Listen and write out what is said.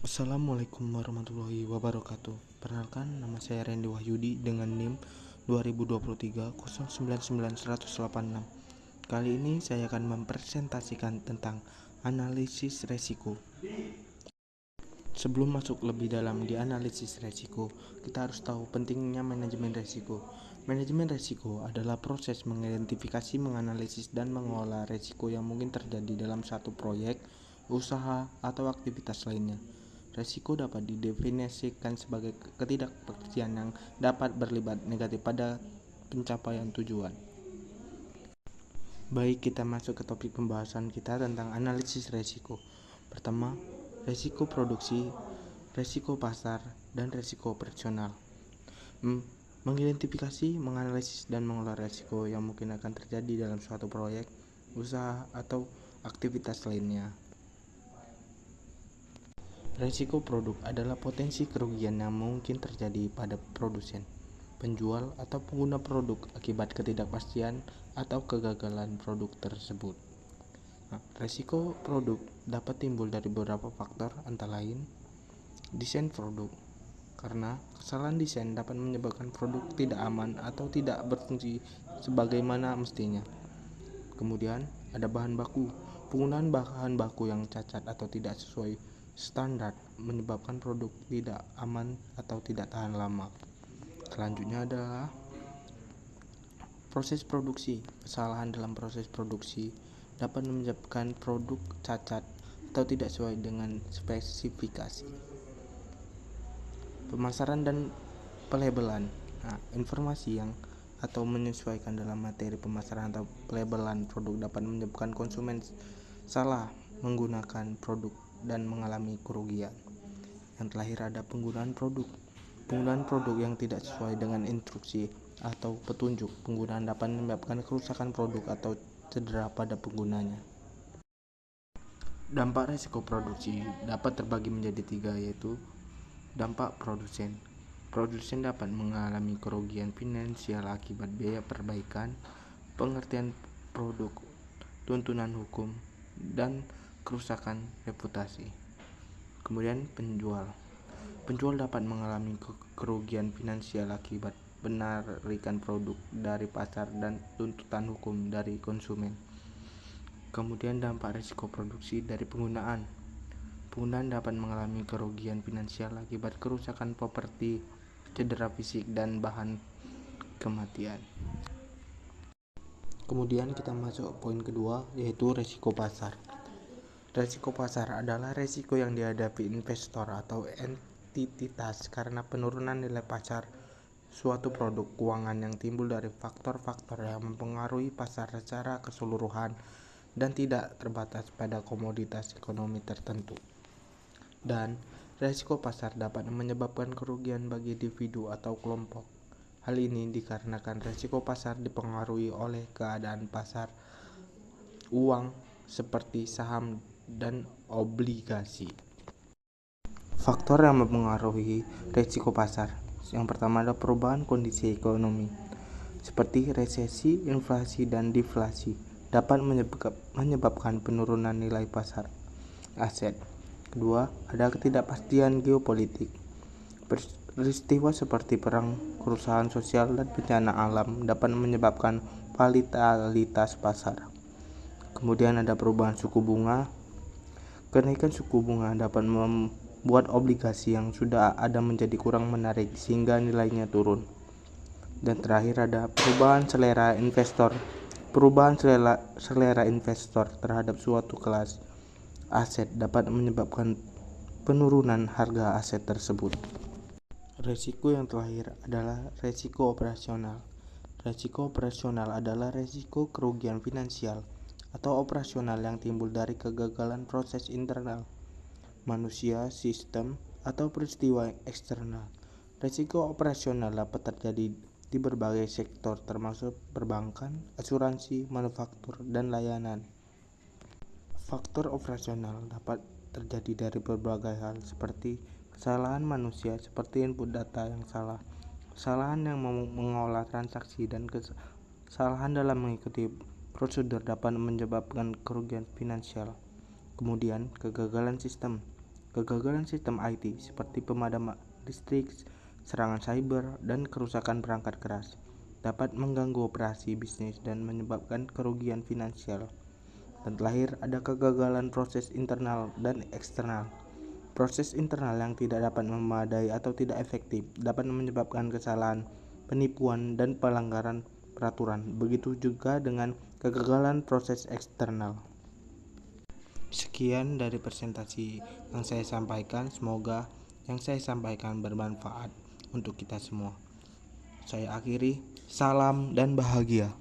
Assalamualaikum warahmatullahi wabarakatuh. Perkenalkan, nama saya Randy Wahyudi dengan NIM 2023 099186. Kali ini saya akan mempresentasikan tentang analisis resiko. Sebelum masuk lebih dalam di analisis resiko, kita harus tahu pentingnya manajemen resiko. Manajemen resiko adalah proses mengidentifikasi, menganalisis, dan mengelola resiko yang mungkin terjadi dalam satu proyek, usaha, atau aktivitas lainnya. Resiko dapat didefinisikan sebagai ketidakpastian yang dapat berlibat negatif pada pencapaian tujuan. Baik, kita masuk ke topik pembahasan kita tentang analisis resiko. Pertama, resiko produksi, resiko pasar, dan resiko operasional. Mengidentifikasi, menganalisis, dan mengelola resiko yang mungkin akan terjadi dalam suatu proyek, usaha, atau aktivitas lainnya. Resiko produk adalah potensi kerugian yang mungkin terjadi pada produsen, penjual, atau pengguna produk akibat ketidakpastian atau kegagalan produk tersebut. Resiko produk dapat timbul dari beberapa faktor, antara lain desain produk, karena kesalahan desain dapat menyebabkan produk tidak aman atau tidak berfungsi sebagaimana mestinya. Kemudian ada bahan baku. Penggunaan bahan baku yang cacat atau tidak sesuai standar menyebabkan produk tidak aman atau tidak tahan lama. Selanjutnya adalah proses produksi. Kesalahan dalam proses produksi dapat menyebabkan produk cacat atau tidak sesuai dengan spesifikasi. Pemasaran dan pelabelan. Informasi yang atau menyesuaikan dalam materi pemasaran atau pelabelan produk dapat menyebabkan konsumen salah menggunakan produk dan mengalami kerugian. Yang terakhir ada penggunaan produk. Penggunaan produk yang tidak sesuai dengan instruksi atau petunjuk penggunaan dapat menyebabkan kerusakan produk atau cedera pada penggunanya. Dampak risiko produksi dapat terbagi menjadi 3, yaitu dampak produsen. Produsen dapat mengalami kerugian finansial akibat biaya perbaikan, pengertian produk, tuntutan hukum, dan kerusakan reputasi. Kemudian penjual dapat mengalami kerugian finansial akibat penarikan produk dari pasar dan tuntutan hukum dari konsumen. Kemudian dampak risiko produksi dari penggunaan dapat mengalami kerugian finansial akibat kerusakan properti, cedera fisik, dan bahan kematian. Kemudian kita masuk poin kedua, yaitu risiko pasar. Risiko pasar adalah risiko yang dihadapi investor atau entitas karena penurunan nilai pasar suatu produk keuangan yang timbul dari faktor-faktor yang mempengaruhi pasar secara keseluruhan dan tidak terbatas pada komoditas ekonomi tertentu. Dan risiko pasar dapat menyebabkan kerugian bagi individu atau kelompok. Hal ini dikarenakan risiko pasar dipengaruhi oleh keadaan pasar uang seperti saham dan obligasi. Faktor yang mempengaruhi risiko pasar. Yang pertama adalah perubahan kondisi ekonomi, seperti resesi, inflasi, dan deflasi dapat menyebabkan penurunan nilai pasar aset. Kedua, ada ketidakpastian geopolitik. Peristiwa seperti perang, kerusakan sosial, dan bencana alam dapat menyebabkan volatilitas pasar. Kemudian ada perubahan suku bunga. Kenaikan suku bunga dapat membuat obligasi yang sudah ada menjadi kurang menarik sehingga nilainya turun. Dan terakhir ada perubahan selera investor. Perubahan selera investor terhadap suatu kelas aset dapat menyebabkan penurunan harga aset tersebut. Risiko yang terakhir adalah risiko operasional. Risiko operasional adalah risiko kerugian finansial atau operasional yang timbul dari kegagalan proses internal, manusia, sistem, atau peristiwa eksternal. Risiko operasional dapat terjadi di berbagai sektor termasuk perbankan, asuransi, manufaktur, dan layanan. Faktor operasional dapat terjadi dari berbagai hal seperti kesalahan manusia seperti input data yang salah, kesalahan yang mengolah transaksi, dan kesalahan dalam mengikuti prosedur dapat menyebabkan kerugian finansial. Kemudian kegagalan sistem. Kegagalan sistem IT seperti pemadaman listrik, serangan cyber, dan kerusakan perangkat keras dapat mengganggu operasi bisnis dan menyebabkan kerugian finansial. Dan terakhir, ada kegagalan proses internal dan eksternal. Proses internal yang tidak dapat memadai atau tidak efektif dapat menyebabkan kesalahan, penipuan, dan pelanggaran peraturan. Begitu juga dengan kegagalan proses eksternal. Sekian dari presentasi yang saya sampaikan. Semoga yang saya sampaikan bermanfaat untuk kita semua. Saya akhiri, salam dan bahagia.